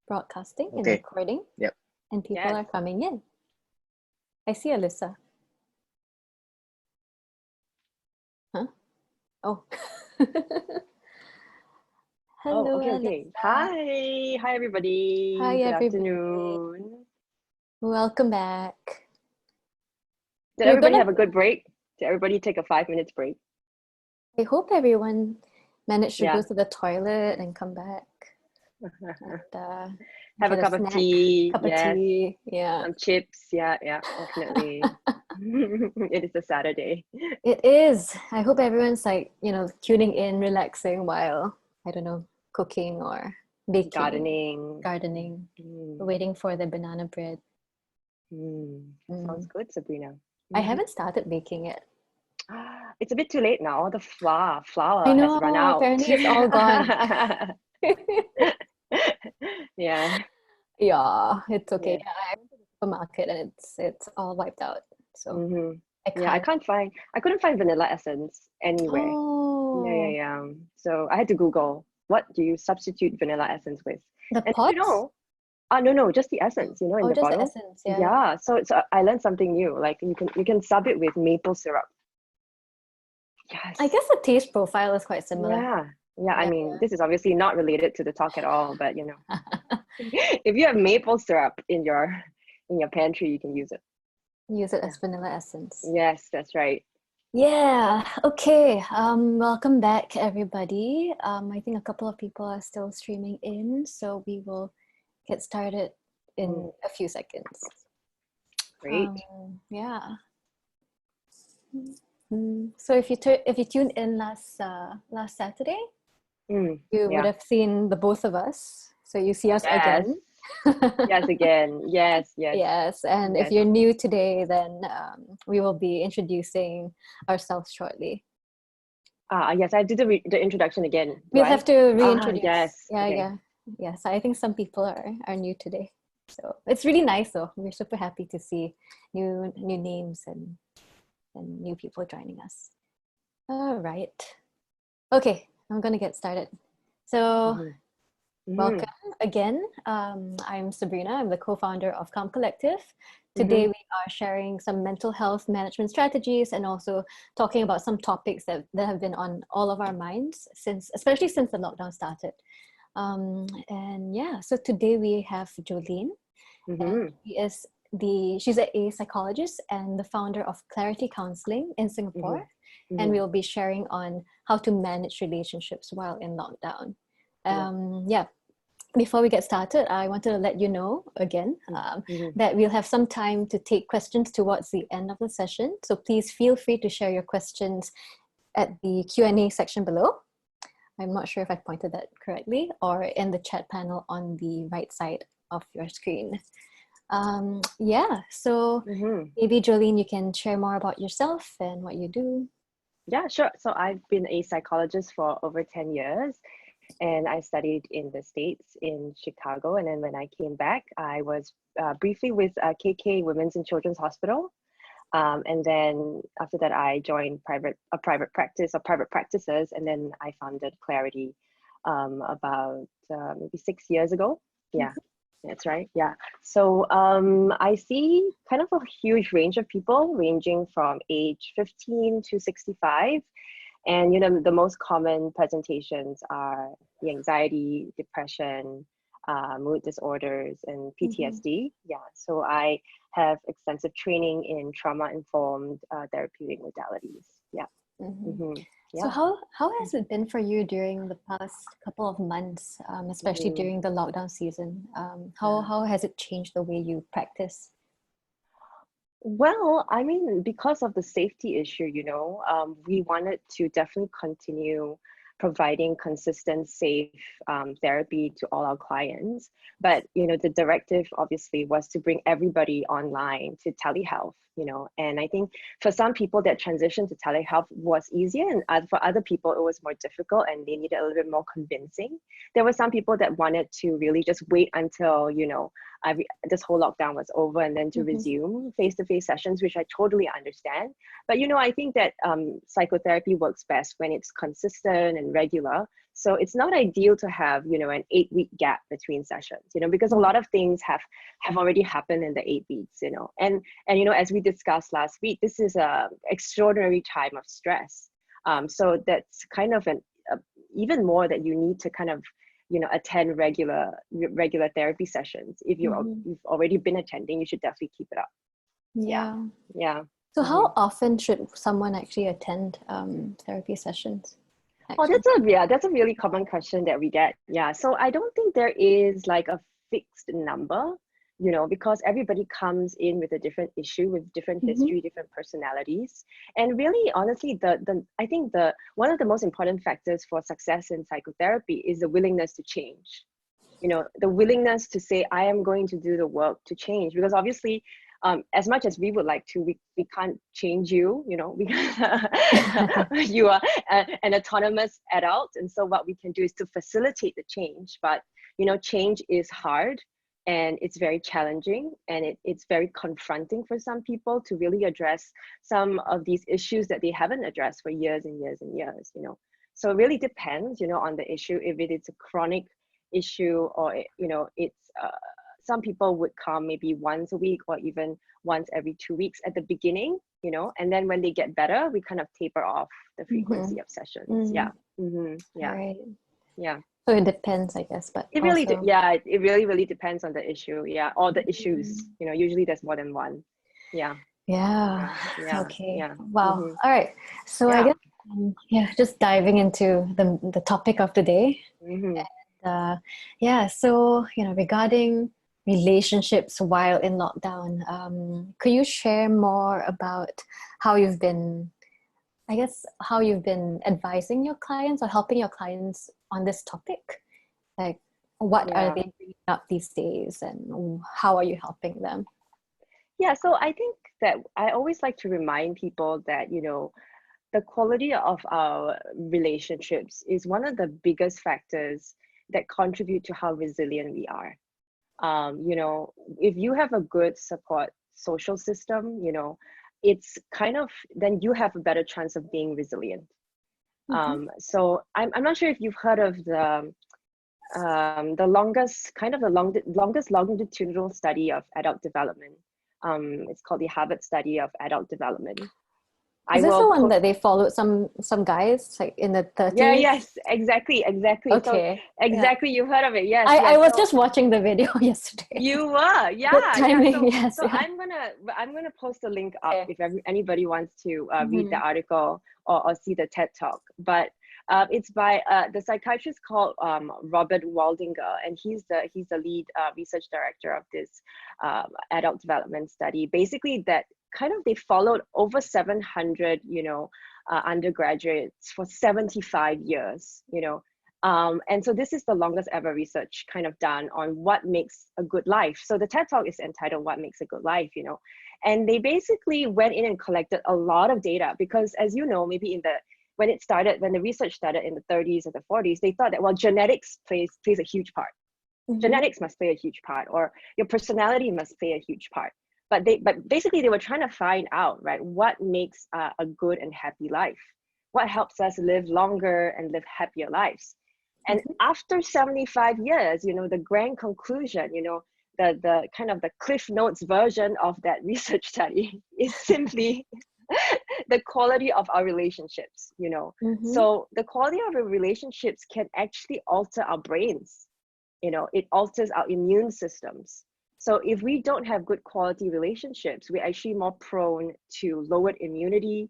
broadcasting and Okay. recording. Yep. And people Yes. are coming in. I see Alyssa. Huh? Oh. Hello, Okay. Alyssa. Hi everybody. Hi, Good everybody. afternoon. Welcome back. Did We're everybody gonna- have a good break? Did everybody take a 5 minutes break? I hope everyone managed to Yeah. go to the toilet and come back. And, Have a get cup of snack, tea. Cup Yes. of tea. Yeah. Some chips. Yeah, definitely. It is a Saturday. It is. I hope everyone's tuning in, relaxing while, I don't know, cooking or baking, Gardening. waiting for the banana bread. Sounds good, Sabrina. I haven't started baking it. It's a bit too late now. The flour I know, has run out. apparently it's all gone. Yeah. Yeah, it's okay. Yeah. I went to the supermarket and it's all wiped out. So I couldn't find vanilla essence anywhere. Oh. Yeah. So I had to Google, what do you substitute vanilla essence with? The And pots? no, just the essence, in the just bottle. the essence, yeah. Yeah, so I learned something new. Like you can sub it with maple syrup. Yes. I guess the taste profile is quite similar. Yeah. I mean, this is obviously not related to the talk at all, but if you have maple syrup in your pantry, you can use it. Use it as vanilla essence. Yes, that's right. Yeah. Okay. Welcome back, everybody. I think a couple of people are still streaming in, so we will get started in a few seconds. Great. Yeah. So if you tuned in last Saturday, you would have seen the both of us. So you see us again. Yes, again. Yes. Yes, and if you're new today, then we will be introducing ourselves shortly. Yes, I did the introduction again. We'll have to reintroduce. Yes. Yes. I think some people are new today, so it's really nice. Though we're super happy to see new names and new people joining us. All right. Okay, I'm gonna get started. So. Welcome again. I'm Sabrina. I'm the co-founder of Calm Collective. Today we are sharing some mental health management strategies and also talking about some topics that have been on all of our minds especially since the lockdown started. So today we have Jolene. And she's a psychologist and the founder of Clarity Counselling in Singapore. And we'll be sharing on how to manage relationships while in lockdown. Before we get started, I wanted to let you know again that we'll have some time to take questions towards the end of the session. So please feel free to share your questions at the Q&A section below. I'm not sure if I pointed that correctly, or in the chat panel on the right side of your screen. So maybe Jolene, you can share more about yourself and what you do. Yeah, sure. So I've been a psychologist for over 10 years. And I studied in the States in Chicago. And then when I came back, I was briefly with KK Women's and Children's Hospital. And then after that, I joined a private practice or private practices. And then I founded Clarity about maybe 6 years ago. Yeah, that's right. Yeah. So I see kind of a huge range of people ranging from age 15 to 65. And the most common presentations are the anxiety, depression, mood disorders, and PTSD. Yeah, so I have extensive training in trauma-informed therapeutic modalities. Yeah. So how has it been for you during the past couple of months, especially during the lockdown season? How has it changed the way you practice? Well, I mean, because of the safety issue, we wanted to definitely continue providing consistent, safe therapy to all our clients. But, the directive obviously was to bring everybody online to telehealth, and I think for some people that transition to telehealth was easier, and for other people it was more difficult and they needed a little bit more convincing. There were some people that wanted to really just wait until, this whole lockdown was over, and then to resume face-to-face sessions, which I totally understand. But I think that psychotherapy works best when it's consistent and regular. So it's not ideal to have an 8-week gap between sessions, because a lot of things have already happened in the 8 weeks, and as we discussed last week, this is a extraordinary time of stress. So that's kind of even more that you need to kind of attend regular therapy sessions. If you've already been attending, you should definitely keep it up. Yeah. So how often should someone actually attend therapy sessions? Oh, that's a really common question that we get. Yeah, so I don't think there is like a fixed number, because everybody comes in with a different issue, with different history, different personalities. And really, honestly, I think one of the most important factors for success in psychotherapy is the willingness to change. The willingness to say, I am going to do the work to change, because obviously, as much as we would like to, we can't change you, you are an autonomous adult. And so what we can do is to facilitate the change. But, change is hard, and it's very challenging, and it's very confronting for some people to really address some of these issues that they haven't addressed for years and years and years, So it really depends, on the issue, if it is a chronic issue, or, it's some people would come maybe once a week or even once every 2 weeks at the beginning, and then when they get better, we kind of taper off the frequency of sessions. Yeah. Right. Yeah. So it depends, I guess, but it really really depends on the issue. Yeah. Or the issues, usually there's more than one. Yeah. Okay. Wow. All right. So I guess just diving into the topic of the day. So regarding relationships while in lockdown, could you share more about how you've been advising your clients or helping your clients on this topic? Like, what are they bringing up these days, and how are you helping them? Yeah, so I think that I always like to remind people that the quality of our relationships is one of the biggest factors that contribute to how resilient we are. If you have a good support social system, it's kind of, then you have a better chance of being resilient. So I'm not sure if you've heard of the longest longitudinal study of adult development. It's called the Harvard Study of Adult Development. Is this the one that they followed some guys like in the 30s? Yes, exactly. Okay. So, exactly, you've heard of it. Yes. I was just watching the video yesterday. You were, yeah. Timing, So I'm gonna post a link up if anybody wants to read the article or see the TED Talk. But it's by the psychiatrist called Robert Waldinger, and he's the lead research director of this adult development study. Basically, that kind of they followed over 700 undergraduates for 75 years, and so this is the longest ever research kind of done on what makes a good life. So the TED Talk is entitled What Makes a Good Life, and they basically went in and collected a lot of data, because as you know, maybe when the research started in the 30s or the 40s, they thought that, well, genetics plays a huge part. Genetics must play a huge part, or your personality must play a huge part. But basically they were trying to find out, right, what makes a good and happy life, what helps us live longer and live happier lives. And after 75 years, the grand conclusion, the kind of the Cliff Notes version of that research study is simply the quality of our relationships, So the quality of our relationships can actually alter our brains, it alters our immune systems. So if we don't have good quality relationships, we're actually more prone to lowered immunity.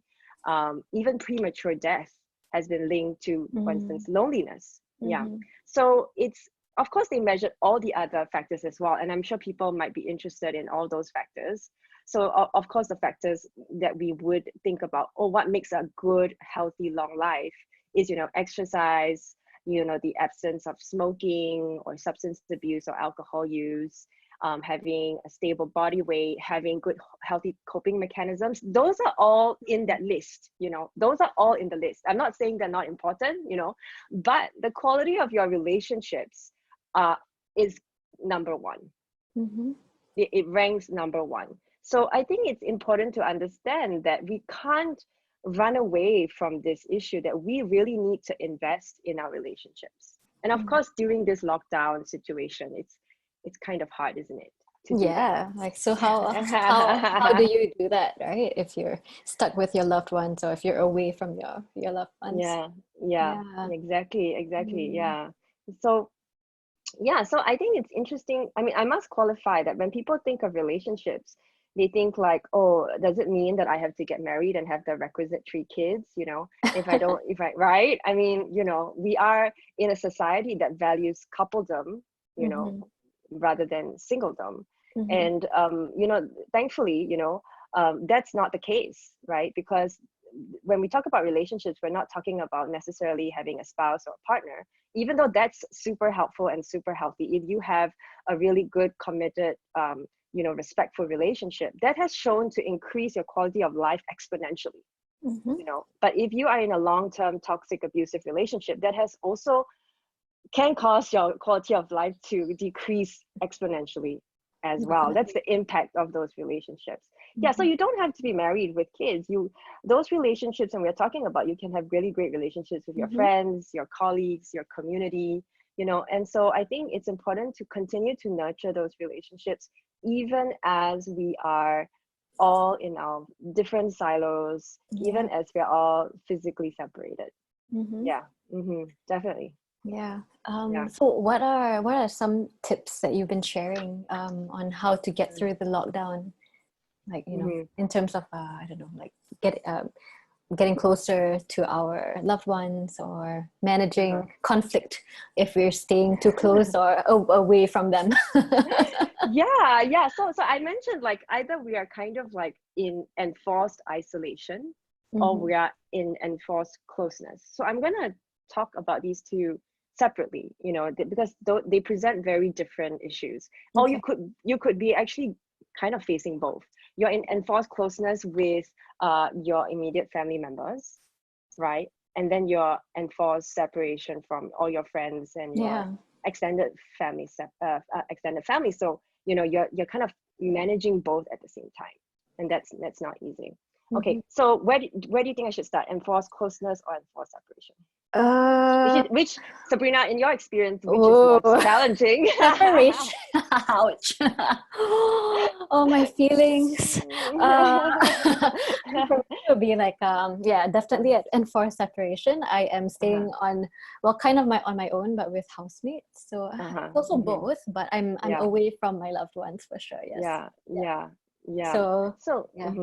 Even premature death has been linked to, for instance, loneliness. Yeah. So it's, of course, they measured all the other factors as well. And I'm sure people might be interested in all those factors. So of course, the factors that we would think about, what makes a good, healthy, long life is, exercise, the absence of smoking or substance abuse or alcohol use, having a stable body weight, having good, healthy coping mechanisms. Those are all in that list, those are all in the list. I'm not saying they're not important, but the quality of your relationships is number one. Mm-hmm. It ranks number one. So I think it's important to understand that we can't run away from this issue, that we really need to invest in our relationships. And of course, during this lockdown situation, it's kind of hard, isn't it, to do that? Yeah, like so how do you do that, right? If you're stuck with your loved ones or if you're away from your loved ones. Yeah, yeah, Yeah. exactly. Mm. Yeah. So yeah, so I think it's interesting. I mean, I must qualify that when people think of relationships, they think like, oh, does it mean that I have to get married and have the requisite 3 kids? If I don't, if I, right? I mean, we are in a society that values coupledom, you know, Mm-hmm. rather than singledom. Mm-hmm. And, thankfully, that's not the case, right? Because when we talk about relationships, we're not talking about necessarily having a spouse or a partner, even though that's super helpful and super healthy. If you have a really good, committed, respectful relationship, that has shown to increase your quality of life exponentially. Mm-hmm. But if you are in a long-term toxic, abusive relationship, that has also can cause your quality of life to decrease exponentially as well. That's Definitely. the impact of those relationships. Yeah, so Mm-hmm. you don't have to be married with kids. Those relationships, and we're talking about, you can have really great relationships with your Mm-hmm. friends, your colleagues, your community, and so I think it's important to continue to nurture those relationships, even as we are all in our different silos, Yeah. even as we're all physically separated. Mm-hmm. Yeah, definitely. Yeah. Yeah. So what are some tips that you've been sharing on how to get through the lockdown? Like, Mm-hmm. in terms of I don't know, like getting closer to our loved ones or Uh-huh. managing conflict if we're staying too close or away from them. Yeah. So I mentioned, like, either we are kind of like in enforced isolation, or Mm-hmm. we are in enforced closeness. So I'm gonna talk about these two separately, because they present very different issues. Or you Okay. could be actually kind of facing both. You're in enforced closeness with your immediate family members, right? And then your enforced separation from all your friends and your Yeah. extended family, extended family. So you're kind of managing both at the same time, and that's not easy. Mm-hmm. Okay, so where do you think I should start? Enforced closeness or enforced separation? Uh, Which, Sabrina, in your experience, which is more oh, challenging? separation. Ouch. Oh, my feelings. For me, it would be like, yeah, definitely at enforced separation. I am Uh-huh, staying on, well, kind of on my own, but with housemates. So uh-huh, it's also hmm. both, but I'm Yeah, away from my loved ones for sure. Yes. yeah, Yeah. yeah, yeah. So So, yeah.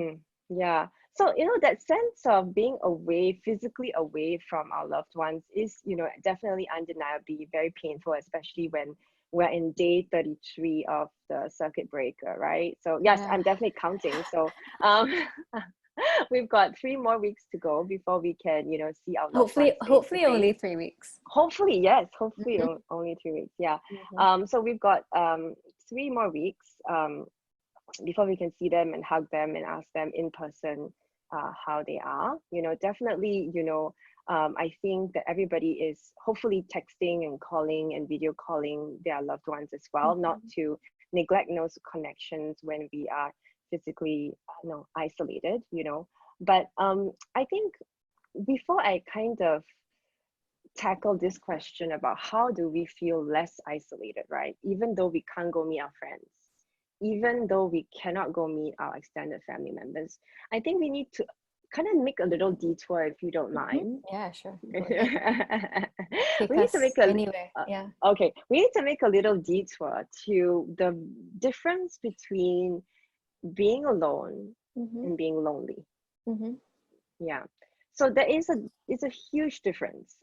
yeah. So, that sense of being away, physically away from our loved ones is, definitely undeniably very painful, especially when we're in day 33 of the circuit breaker, right? So, yes, Yeah. I'm definitely counting. So, um, we've got 3 more weeks to go before we can, see our loved Hopefully, ones face to hopefully face. only 3 weeks. Hopefully, yes. Hopefully, Mm-hmm. only 3 weeks. Yeah. Mm-hmm. So we've got 3 more weeks before we can see them and hug them and ask them in person how they are. Definitely, I think that everybody is hopefully texting and calling and video calling their loved ones as well, not Mm-hmm. to neglect those connections when we are physically, isolated. But I think before I kind of tackle this question about how do we feel less isolated, right? Even though we can't go meet our friends, even though we cannot go meet our extended family members, I think we need to kind of make a little detour, if you don't Mm-hmm. mind. Yeah, sure. Go We ahead. Take need to us make a anywhere. Yeah. okay. We need to make a little detour to the difference between being alone Mm-hmm. and being lonely. Mm-hmm. Yeah. So there is it's a huge difference.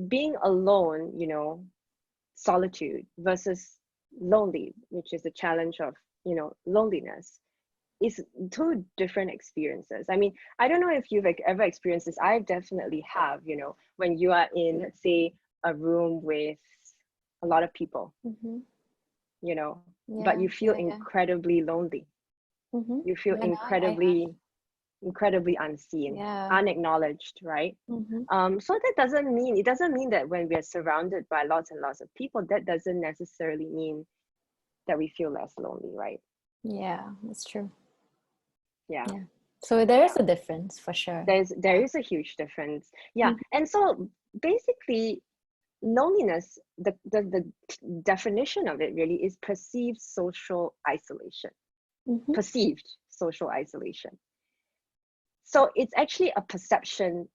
Being alone, solitude versus lonely, which is the challenge of, loneliness, is two different experiences. I mean, I don't know if you've ever experienced this. I definitely have, when you are in, let's say, a room with a lot of people, Mm-hmm. but Yeah, you feel yeah, yeah. incredibly lonely. Mm-hmm. You feel Yeah, no, I have. incredibly unseen, Yeah. unacknowledged, right? Mm-hmm. So it doesn't mean that when we are surrounded by lots and lots of people, that doesn't necessarily mean that we feel less lonely, right? Yeah, that's true. Yeah. Yeah. So there is a difference for sure. There is a huge difference. Yeah. And so basically, loneliness, the definition of it really is perceived social isolation. Perceived social isolation. So it's actually a perception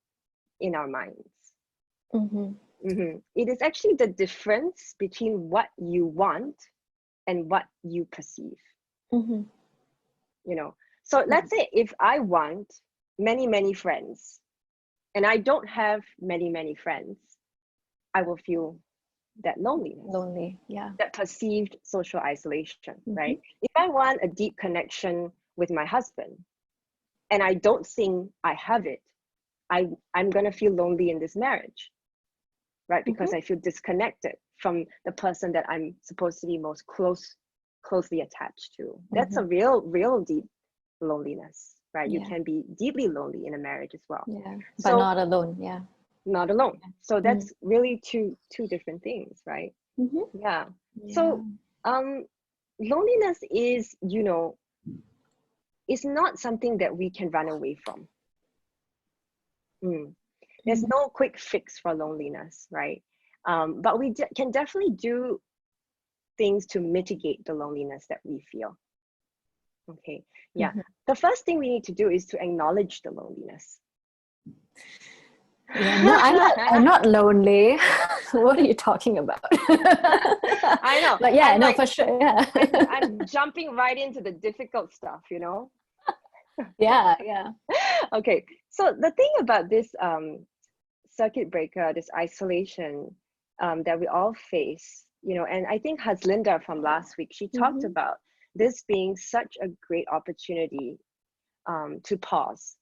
in our minds. It is actually the difference between what you want and what you perceive. You know, so let's say if I want many friends and I don't have many friends, I will feel that loneliness. Lonely, yeah. That perceived social isolation, right? If I want a deep connection with my husband and I don't think I have it, I'm gonna feel lonely in this marriage, right? Because I feel disconnected from the person that I'm supposed to be most closely attached to. That's a real deep loneliness, right? You can be deeply lonely in a marriage as well. Yeah, but not alone. Yeah, not alone. So that's really two different things, right? Yeah. So loneliness is, you know, is not something that we can run away from. There's no quick fix for loneliness, right? But we can definitely do things to mitigate the loneliness that we feel. Okay, yeah. The first thing we need to do is to acknowledge the loneliness. Yeah, no, I'm not lonely. What are you talking about? I know. But yeah, no, for sure. Yeah. I'm jumping right into the difficult stuff, you know? Yeah. Okay, so the thing about this circuit breaker, this isolation that we all face, you know, and I think Haslinda from last week, she talked about this being such a great opportunity to pause,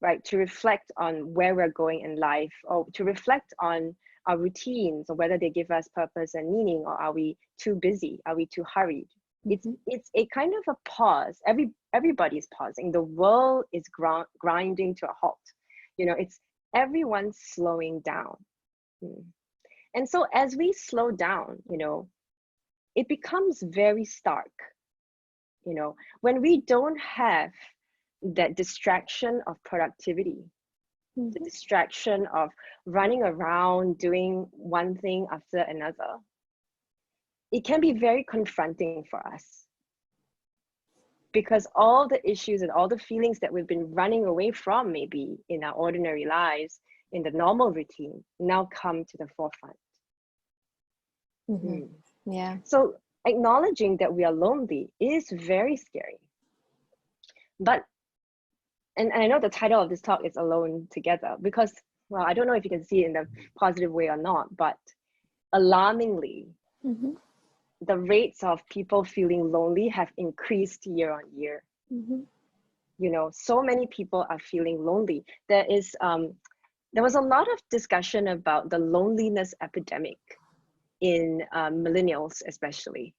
right? To reflect on where we're going in life, or to reflect on our routines, or whether they give us purpose and meaning, or are we too busy? Are we too hurried? It's a kind of a pause. Everybody's pausing. The world is grinding to a halt. You know, it's everyone's slowing down. And so as we slow down, you know, it becomes very stark. You know, when we don't have that distraction of productivity, the distraction of running around doing one thing after another, it can be very confronting for us, because all the issues and all the feelings that we've been running away from, maybe in our ordinary lives, in the normal routine, now come to the forefront. Yeah. So acknowledging that we are lonely is very scary. But and I know the title of this talk is Alone Together, because, well, I don't know if you can see it in a positive way or not, but alarmingly, the rates of people feeling lonely have increased year on year. You know, so many people are feeling lonely. There was a lot of discussion about the loneliness epidemic in millennials, especially.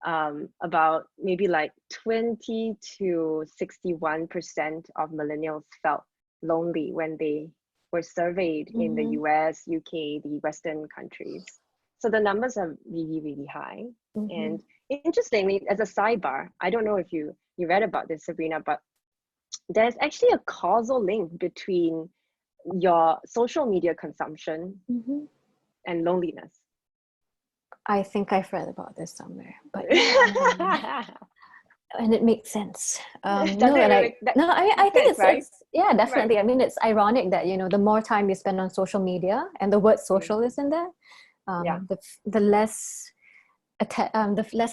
About maybe like 20 to 61% of millennials felt lonely when they were surveyed in the U.S., U.K., the Western countries. So the numbers are really high. And interestingly, as a sidebar, I don't know if you read about this, Sabrina, but there's actually a causal link between your social media consumption and loneliness. I think I've read about this somewhere, but yeah, and it makes sense. I think it's, right? Yeah, definitely. Right. I mean, it's ironic that, you know, the more time you spend on social media, and the word social is in there, the less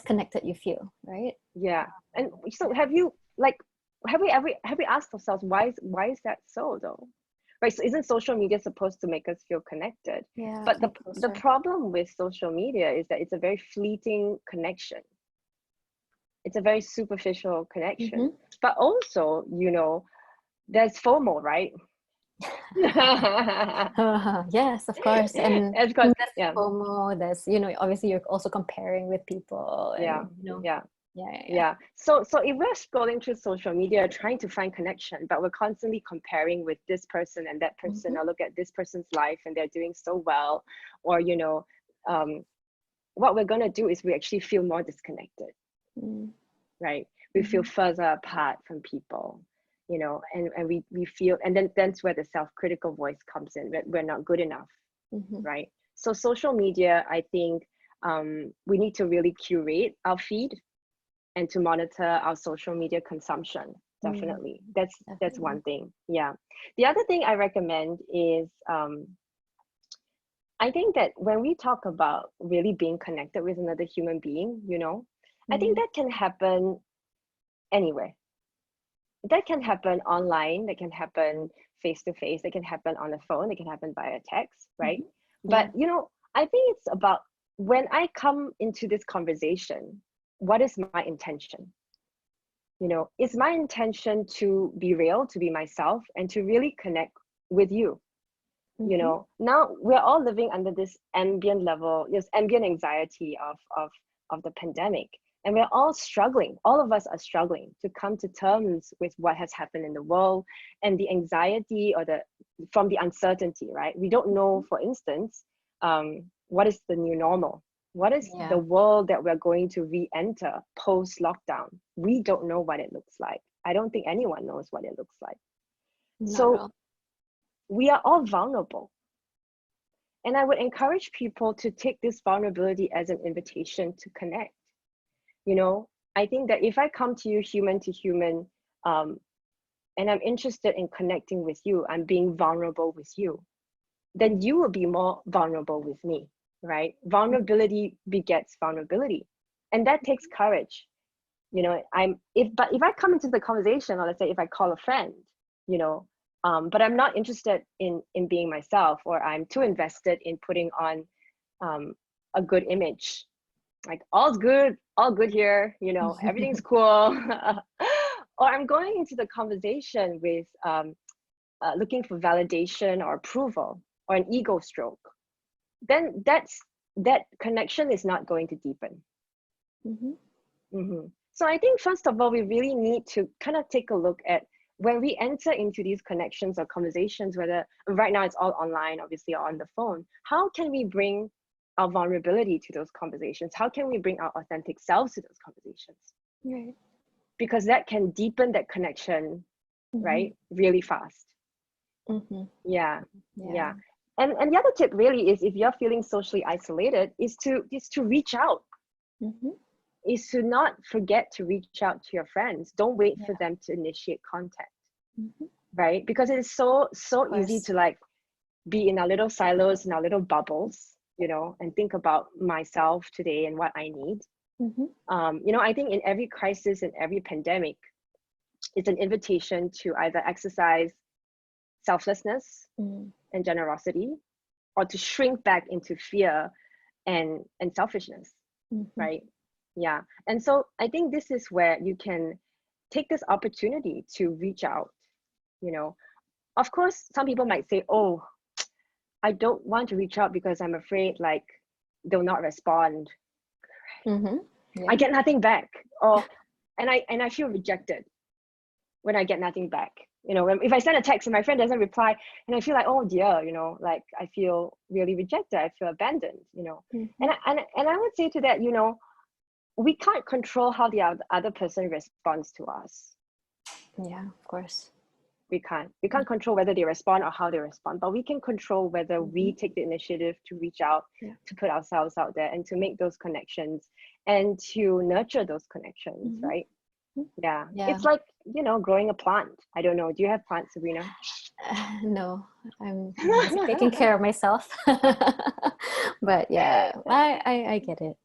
connected you feel, right? Yeah. And so have we asked ourselves why is that so though? Right, so isn't social media supposed to make us feel connected? Yeah. But the problem with social media is that it's a very fleeting connection. It's a very superficial connection. But also, you know, there's FOMO, right? Yes, of course. And of course, there's FOMO, there's, you know, obviously you're also comparing with people. And, you know, yeah. So if we're scrolling through social media trying to find connection, but we're constantly comparing with this person and that person, or look at this person's life and they're doing so well, or, you know, what we're going to do is we actually feel more disconnected, right? We feel further apart from people, you know, and we feel, and then that's where the self-critical voice comes in, that we're not good enough, right? So social media, I think we need to really curate our feed and to monitor our social media consumption. Definitely. That's one thing. Yeah. The other thing I recommend is I think that when we talk about really being connected with another human being, you know, I think that can happen anywhere. That can happen online, that can happen face to face, that can happen on the phone, it can happen via text, right? But you know, I think it's about when I come into this conversation, what is my intention? You know, is my intention to be real, to be myself, and to really connect with you? You know, now we're all living under this ambient level, ambient anxiety of the pandemic. And we're all struggling. All of us are struggling to come to terms with what has happened in the world and the anxiety or from the uncertainty, right? We don't know, for instance, what is the new normal? What is the world that we're going to re-enter post-lockdown? We don't know what it looks like. I don't think anyone knows what it looks like. So we are all vulnerable. And I would encourage people to take this vulnerability as an invitation to connect. You know, I think that if I come to you human to human, and I'm interested in connecting with you, I'm being vulnerable with you, then you will be more vulnerable with me, right? Vulnerability begets vulnerability. And that takes courage. You know, if I come into the conversation, or let's say if I call a friend, you know, but I'm not interested in being myself, or I'm too invested in putting on a good image, like all good here, you know, everything's cool. Or I'm going into the conversation with looking for validation or approval or an ego stroke, then that connection is not going to deepen. So I think first of all, we really need to kind of take a look at when we enter into these connections or conversations, whether right now it's all online, obviously, or on the phone, how can we bring our vulnerability to those conversations? How can we bring our authentic selves to those conversations? Right. Because that can deepen that connection, right? Really fast. Yeah. And the other tip really is, if you're feeling socially isolated, is to reach out. Is to not forget to reach out to your friends. Don't wait for them to initiate contact, right? Because it is so easy to like be in our little silos, in our little bubbles, you know, and think about myself today and what I need. You know, I think in every crisis, in every pandemic, it's an invitation to either exercise selflessness and generosity, or to shrink back into fear and selfishness, right? Yeah. And so I think this is where you can take this opportunity to reach out. You know, of course, some people might say, oh, I don't want to reach out because I'm afraid like they'll not respond. I get nothing back. And I feel rejected when I get nothing back. You know, if I send a text and my friend doesn't reply, and I feel like, oh dear, you know, like I feel really rejected, I feel abandoned, you know. And I would say to that, you know, we can't control how the other person responds to us. Yeah, of course. We can't control whether they respond or how they respond, but we can control whether we take the initiative to reach out, to put ourselves out there, and to make those connections and to nurture those connections, right? Yeah. It's like, you know, growing a plant. I don't know. Do you have plants, Sabrina? No, I'm taking care of myself. But yeah, I get it.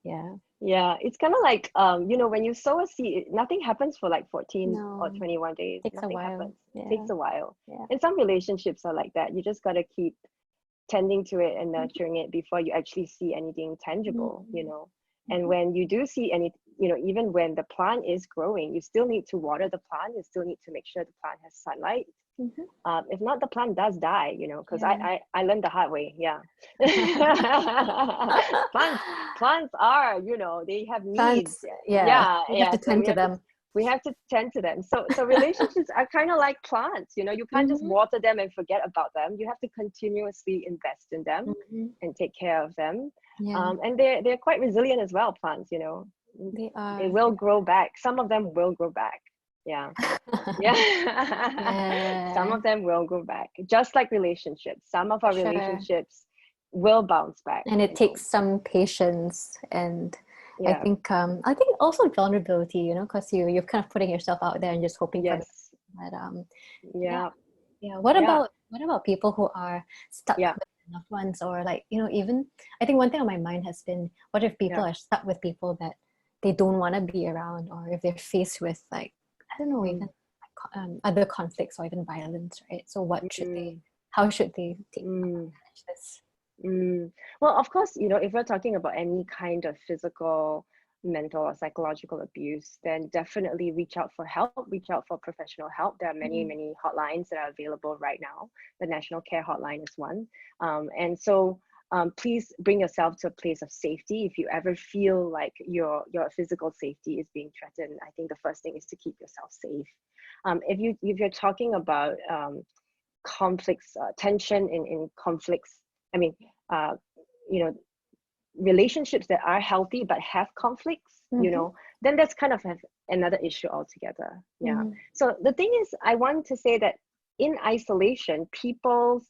Yeah, it's kind of like, you know, when you sow a seed, nothing happens for like 14 or 21 days. Takes nothing a while. happens. Yeah. It takes a while. And some relationships are like that. You just got to keep tending to it and nurturing it before you actually see anything tangible, you know. And when you do see any, you know, even when the plant is growing, you still need to water the plant. You still need to make sure the plant has sunlight. If not, the plant does die, you know, because I learned the hard way. Plants are, you know, they have needs. Plants, you have to tend to them. We have to tend to them. So relationships are kind of like plants, you know, you can't just water them and forget about them. You have to continuously invest in them and take care of them. Yeah. And they're quite resilient as well, plants, you know. They are. They will grow back. Some of them will grow back. Yeah. Yeah. Some of them will go back. Just like relationships. Some of our relationships will bounce back. And it takes some patience, and yeah. I think also vulnerability, you know, because you're kind of putting yourself out there and just hoping for the best. But yeah. What about people who are stuck with loved ones, or like, you know, even I think one thing on my mind has been, what if people are stuck with people that they don't want to be around, or if they're faced with, like, I don't know, even other conflicts or even violence, right? So how should they manage this? Well, of course, you know, if we're talking about any kind of physical, mental, or psychological abuse, then definitely reach out for help, reach out for professional help. There are many hotlines that are available right now. The National Care Hotline is one. And so please bring yourself to a place of safety. If you ever feel like your physical safety is being threatened, I think the first thing is to keep yourself safe. If you're talking about conflicts, tension in conflicts, I mean, you know, relationships that are healthy but have conflicts, you know, then that's kind of another issue altogether. Yeah. So the thing is, I want to say that in isolation, people's,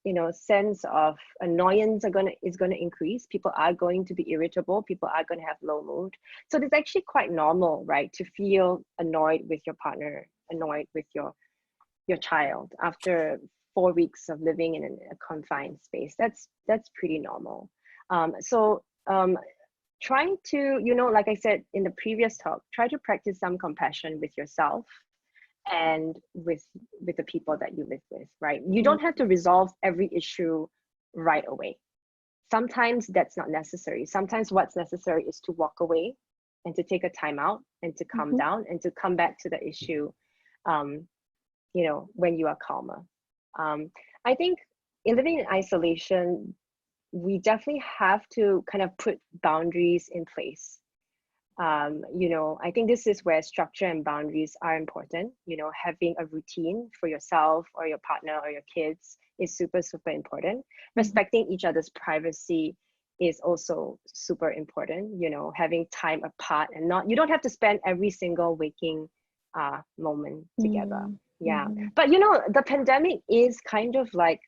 you know, sense of annoyance is going to increase. People are going to be irritable. People are going to have low mood. So it's actually quite normal, right, to feel annoyed with your partner, annoyed with your child after 4 weeks of living in a confined space. That's pretty normal. Trying to, you know, like I said in the previous talk, try to practice some compassion with yourself and with the people that you live with, right? You don't have to resolve every issue right away. Sometimes that's not necessary. Sometimes what's necessary is to walk away and to take a time out and to calm down and to come back to the issue, you know, when you are calmer. I think in living in isolation, we definitely have to kind of put boundaries in place. You know, I think this is where structure and boundaries are important. You know, having a routine for yourself or your partner or your kids is super important. Respecting each other's privacy is also super important. You know, having time apart and you don't have to spend every single waking moment together. Yeah. But, you know, the pandemic is kind of like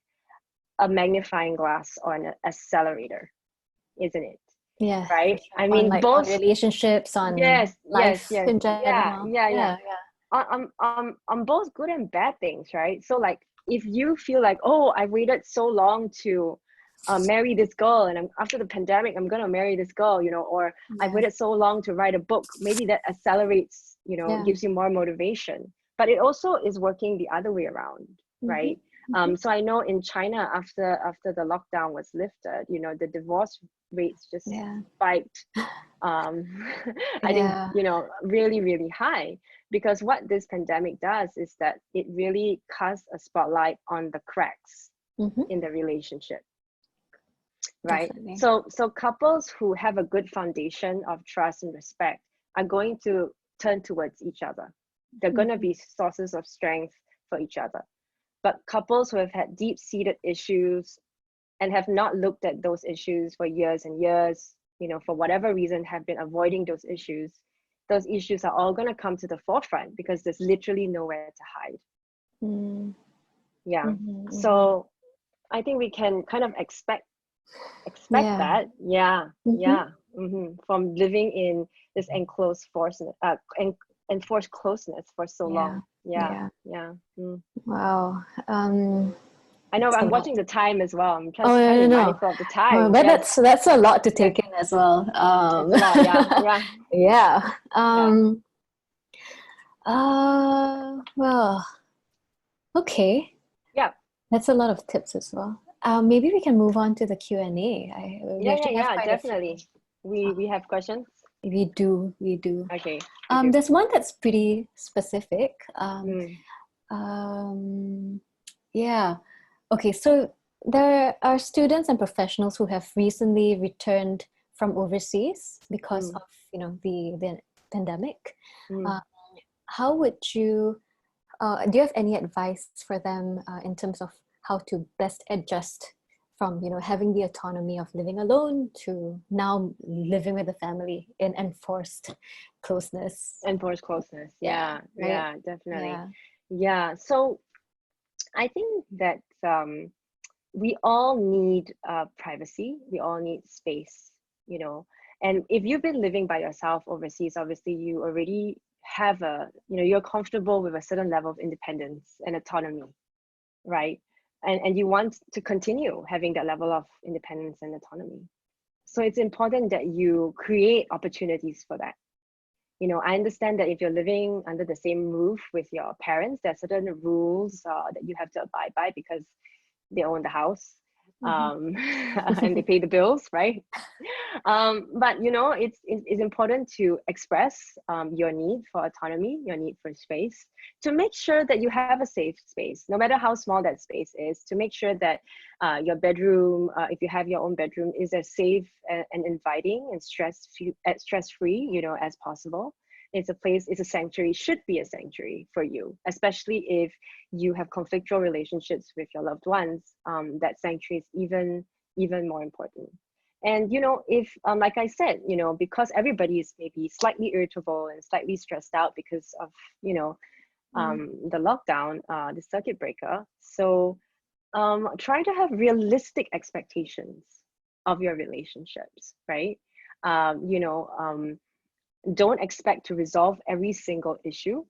a magnifying glass or an accelerator, isn't it? Yeah. Right. I mean, like, both on relationships, on life in general. Yeah. On both good and bad things, right? So like, if you feel like, oh, I waited so long to marry this girl, and after the pandemic, I'm gonna marry this girl, you know, or I waited so long to write a book, maybe that accelerates, you know, gives you more motivation. But it also is working the other way around, right? So I know in China, after the lockdown was lifted, you know, the divorce rates just spiked. I think, you know, really high, because what this pandemic does is that it really casts a spotlight on the cracks in the relationship, right? Definitely. So couples who have a good foundation of trust and respect are going to turn towards each other. They're going to be sources of strength for each other. But couples who have had deep-seated issues and have not looked at those issues for years and years, you know, for whatever reason, have been avoiding those issues are all going to come to the forefront because there's literally nowhere to hide. Yeah. So I think we can kind of expect that. From living in this enforced closeness for so long. Wow. I know, I'm watching the time as well. I'm just trying to be mindful of the time. But that's a lot to take in as well. It's a lot, well, okay. Yeah. That's a lot of tips as well. Maybe we can move on to the Q&A. Definitely. We have questions? We do. Okay. There's one that's pretty specific. Okay, so there are students and professionals who have recently returned from overseas because of, you know, the pandemic. how would you, do you have any advice for them in terms of how to best adjust from, you know, having the autonomy of living alone to now living with a family in enforced closeness? Enforced closeness. Yeah, Yeah, right? yeah, definitely. Yeah. Yeah. So I think that we all need privacy. We all need space, you know. And if you've been living by yourself overseas, obviously you already have you're comfortable with a certain level of independence and autonomy, right? And you want to continue having that level of independence and autonomy. So it's important that you create opportunities for that. You know, I understand that if you're living under the same roof with your parents, there are certain rules that you have to abide by because they own the house, and they pay the bills, right? But you know, it's important to express your need for autonomy, your need for space, to make sure that you have a safe space, no matter how small that space is. To make sure that your bedroom, if you have your own bedroom, is as safe and inviting and stress-free, you know, as possible. It's a place, it's a sanctuary, should be a sanctuary for you, especially if you have conflictual relationships with your loved ones. That sanctuary is even more important. And you know, if like I said, you know, because everybody is maybe slightly irritable and slightly stressed out because of, you know, the lockdown, the circuit breaker. So try to have realistic expectations of your relationships, right? You know, don't expect to resolve every single issue,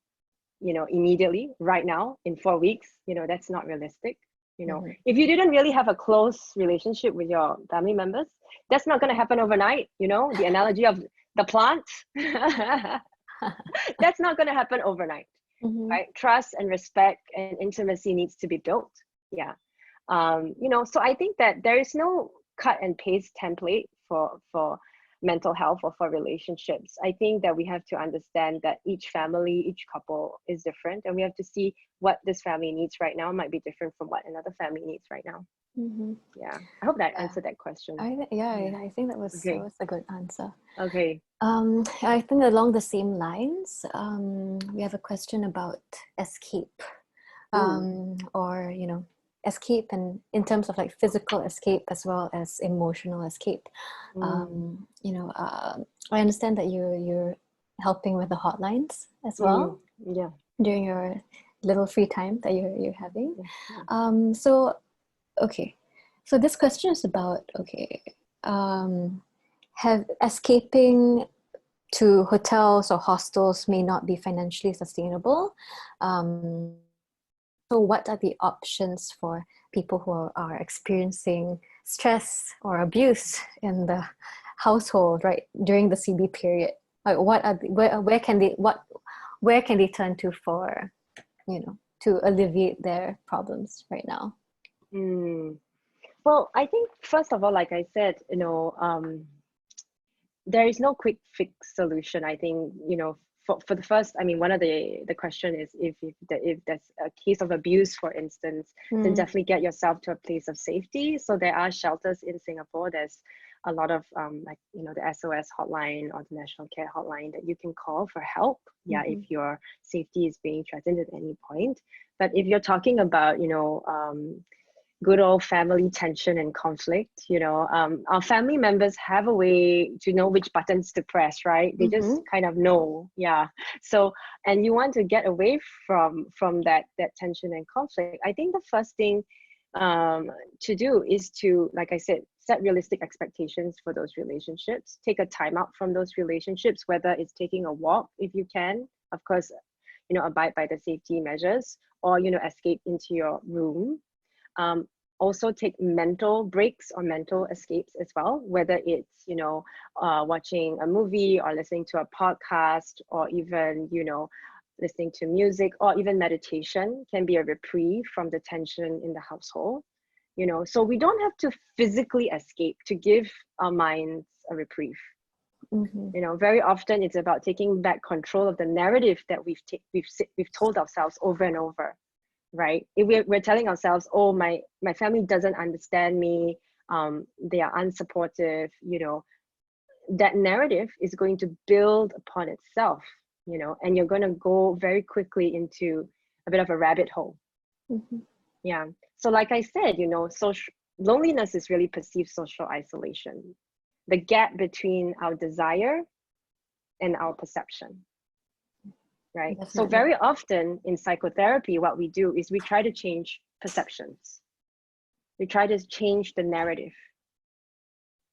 you know, immediately, right now, in 4 weeks. You know, that's not realistic. You know, if you didn't really have a close relationship with your family members, that's not going to happen overnight. You know, the analogy of the plant, that's not going to happen overnight, right? Trust and respect and intimacy needs to be built. Yeah. You know, so I think that there is no cut and paste template for mental health or for relationships. I think that we have to understand that each family, each couple is different, and we have to see what this family needs right now might be different from what another family needs right now. Yeah, I hope that answered that question. I think that was, okay. that was a good answer. Okay. I think along the same lines, we have a question about escape, or, you know, escape, and in terms of like physical escape as well as emotional escape. You know, I understand that you're helping with the hotlines as well. Yeah. During your little free time that you're having. So okay, so this question is about, okay, have escaping to hotels or hostels may not be financially sustainable. So what are the options for people who are experiencing stress or abuse in the household, right, during the CB period? Like, what are where can they turn to for, you know, to alleviate their problems right now? Well, I think first of all, like I said, you know, there is no quick fix solution. I think, you know, for the first, I mean, one of the question is if there's a case of abuse, for instance, then definitely get yourself to a place of safety. So there are shelters in Singapore. There's a lot of like, you know, the SOS hotline or the National Care Hotline that you can call for help. Yeah, if your safety is being threatened at any point. But if you're talking about, you know, good old family tension and conflict, you know, our family members have a way to know which buttons to press, right? They just kind of know. Yeah. So, and you want to get away from that tension and conflict. I think the first thing to do is to, like I said, set realistic expectations for those relationships. Take a time out from those relationships, whether it's taking a walk if you can, of course, you know, abide by the safety measures, or, you know, escape into your room. Also take mental breaks or mental escapes as well, whether it's, you know, watching a movie or listening to a podcast, or even, you know, listening to music, or even meditation can be a reprieve from the tension in the household. You know, so we don't have to physically escape to give our minds a reprieve. You know, very often it's about taking back control of the narrative that we've told ourselves over and over. Right? If we're telling ourselves, oh, my family doesn't understand me, they are unsupportive, you know, that narrative is going to build upon itself you know, and you're going to go very quickly into a bit of a rabbit hole. Yeah. So like I said, you know, loneliness is really perceived social isolation, the gap between our desire and our perception, right? Definitely. So very often in psychotherapy, what we do is we try to change perceptions. We try to change the narrative.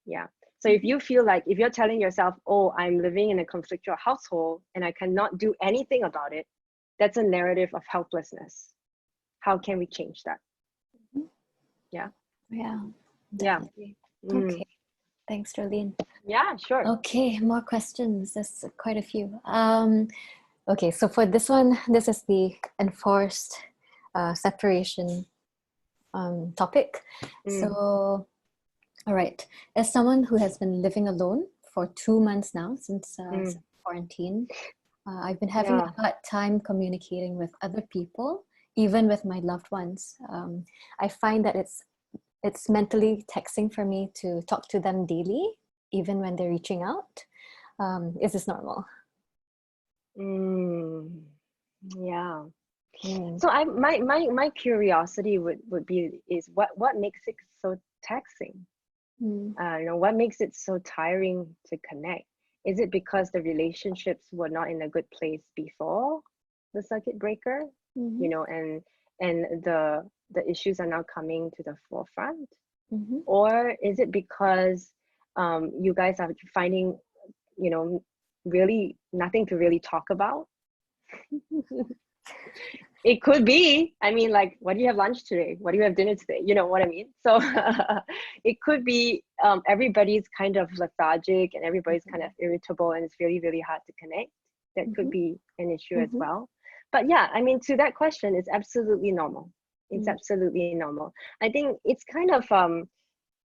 Yeah. So if you feel like, if you're telling yourself, oh, I'm living in a conflictual household and I cannot do anything about it, that's a narrative of helplessness. How can we change that? Yeah. Yeah. Yeah. Definitely. Okay. Thanks, Jolene. Yeah, sure. Okay, more questions. There's quite a few. Okay, so for this one, this is the enforced separation topic. So, all right. As someone who has been living alone for 2 months now since quarantine, I've been having a hard time communicating with other people, even with my loved ones. I find that it's mentally taxing for me to talk to them daily, even when they're reaching out. Is this normal? Yeah. So my curiosity would be is what makes it so taxing? You know, what makes it so tiring to connect? Is it because the relationships were not in a good place before the circuit breaker? You know, and the issues are now coming to the forefront? Or is it because you guys are finding, you know, really nothing to really talk about? It could be. I mean, like, what do you have lunch today? What do you have dinner today? You know what I mean? So it could be everybody's kind of lethargic and everybody's kind of irritable and it's really, really hard to connect. That could be an issue as well. But yeah, I mean, to that question, it's absolutely normal. It's absolutely normal. I think it's kind of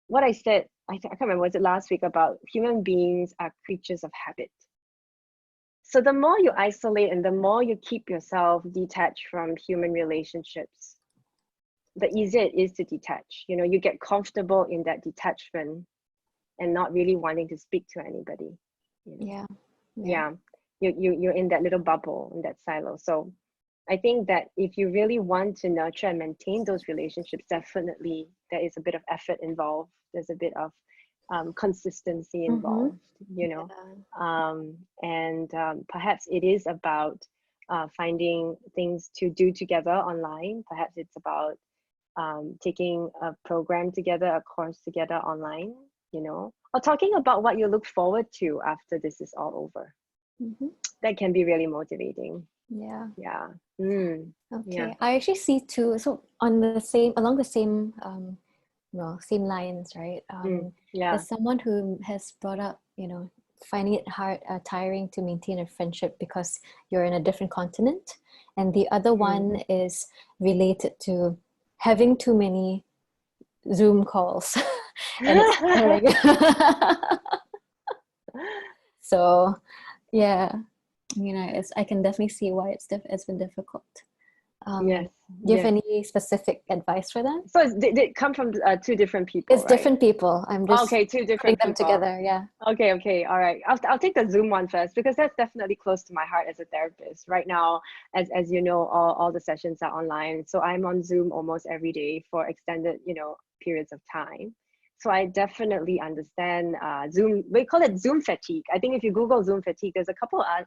what I said, I can't remember, was it last week, about human beings are creatures of habit. So the more you isolate and the more you keep yourself detached from human relationships, the easier it is to detach. You know, you get comfortable in that detachment and not really wanting to speak to anybody. You know? You're in that little bubble, in that silo. So I think that if you really want to nurture and maintain those relationships, definitely there is a bit of effort involved. There's a bit of consistency involved, you know, and perhaps it is about finding things to do together online. Perhaps it's about taking a program together, a course together online, you know, or talking about what you look forward to after this is all over. That can be really motivating. Okay. I actually see too, so along the same same lines, right? There's someone who has brought up, you know, finding it hard, tiring to maintain a friendship because you're in a different continent, and the other one is related to having too many Zoom calls. And so yeah, you know, I can definitely see why it's been difficult. Do you have any specific advice for them? So did it come from two different people? It's right? Different people. I'm just two different putting them together. Yeah. Okay. All right. I'll take the Zoom one first because that's definitely close to my heart as a therapist. Right now, as you know, all the sessions are online. So I'm on Zoom almost every day for extended, you know, periods of time. So I definitely understand Zoom. We call it Zoom fatigue. I think if you Google Zoom fatigue, there's a couple of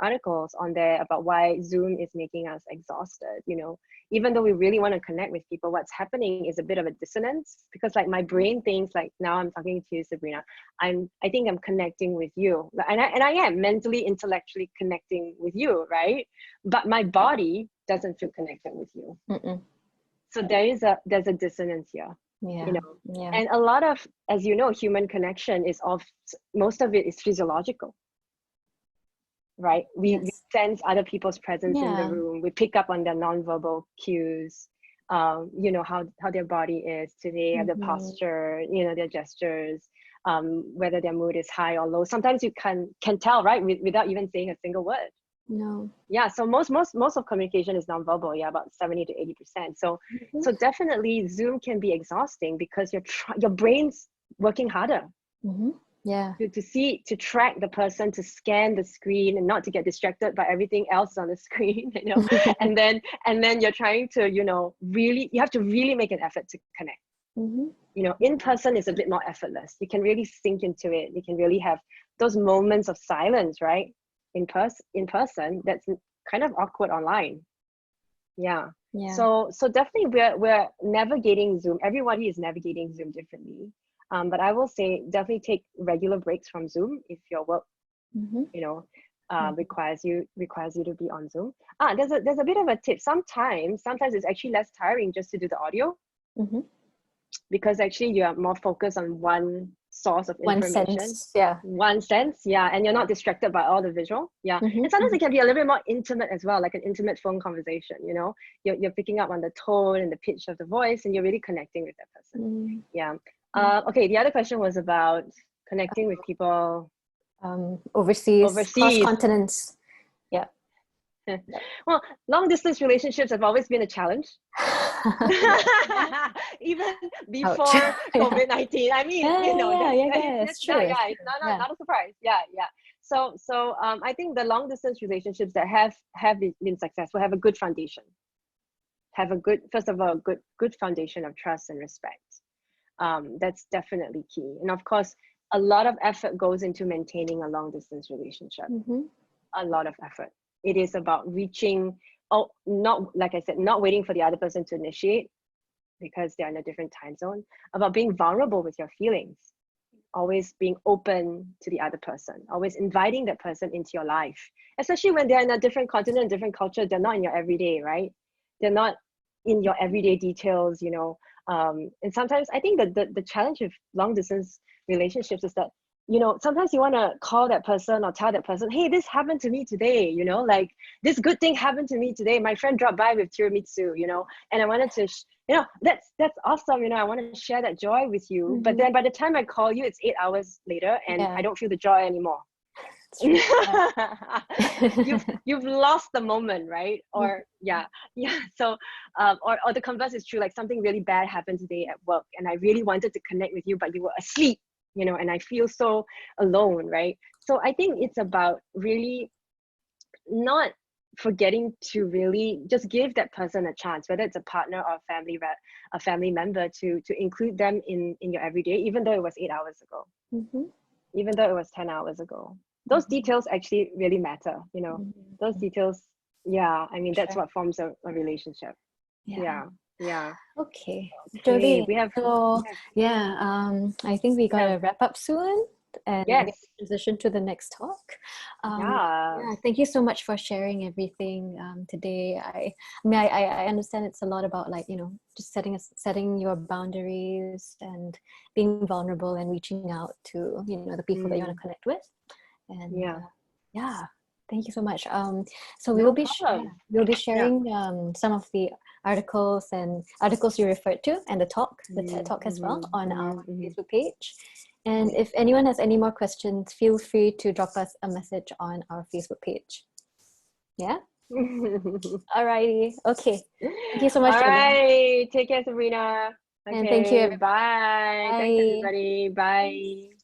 articles on there about why Zoom is making us exhausted. You know, even though we really want to connect with people, what's happening is a bit of a dissonance because, like, my brain thinks, like, now I'm talking to you, Sabrina. I think I'm connecting with you, and I am mentally, intellectually connecting with you, right? But my body doesn't feel connected with you. So there's a dissonance here. You know, and a lot of, as you know, human connection is most of it is physiological, right? We sense other people's presence in the room. We pick up on their nonverbal cues, you know, how their body is today, their posture, you know, their gestures, whether their mood is high or low. Sometimes you can tell, right, without even saying a single word. Yeah, so most of communication is nonverbal, about 70 to 80%. So definitely Zoom can be exhausting because your brain's working harder. Yeah. To track the person, to scan the screen and not to get distracted by everything else on the screen, and then you're trying to, really, you have to really make an effort to connect. In person is a bit more effortless. You can really sink into it. You can really have those moments of silence, right? In person, that's kind of awkward online. Yeah. So definitely we're navigating Zoom. Everybody is navigating Zoom differently. But I will say definitely take regular breaks from Zoom if your work, requires you to be on Zoom. There's a bit of a tip. Sometimes it's actually less tiring just to do the audio, because actually you are more focused on one source of information. One sense, and you're not distracted by all the visual. And sometimes it can be a little bit more intimate as well, like an intimate phone conversation. You're picking up on the tone and the pitch of the voice, and you're really connecting with that person. Okay, the other question was about connecting with people overseas. Cross continents. Well, long distance relationships have always been a challenge. Even before COVID-19. I mean, it's true. It's not a surprise. So I think the long distance relationships that have been successful have a good foundation. First of all, a good foundation of trust and respect. That's definitely key. And of course, a lot of effort goes into maintaining a long distance relationship. A lot of effort. It is about reaching, not waiting for the other person to initiate because they're in a different time zone, about being vulnerable with your feelings, always being open to the other person, always inviting that person into your life, especially when they're in a different continent, different culture. They're not in your everyday, right? They're not in your everyday details, and sometimes I think that the challenge with long distance relationships is that, sometimes you want to call that person or tell that person, hey, this happened to me today, like this good thing happened to me today. My friend dropped by with tiramisu, and I wanted to, that's awesome. I want to share that joy with you. But then by the time I call you, it's 8 hours later and I don't feel the joy anymore. You've lost the moment, right? Or so or the converse is true, like something really bad happened today at work and I really wanted to connect with you, but you were asleep, and I feel so alone, right? So I think it's about really not forgetting to really just give that person a chance, whether it's a partner or a family member, to include them in your everyday, even though it was 8 hours ago, even though it was 10 hours ago. Those details actually really matter, those details. I mean, that's what forms a relationship. Okay, Jolene, we have I think we gotta wrap up soon and transition to the next talk. Thank you so much for sharing everything today. I understand it's a lot about, like, just setting your boundaries and being vulnerable and reaching out to the people that you want to connect with. And thank you so much. So we'll be sharing some of the articles you referred to, and the TED Talk as well, on our Facebook page. And if anyone has any more questions, feel free to drop us a message on our Facebook page. Alrighty. Okay. Thank you so much. Alright. Take care, Sabrina. Okay. And thank you, everybody. Bye. Thanks, everybody. Bye.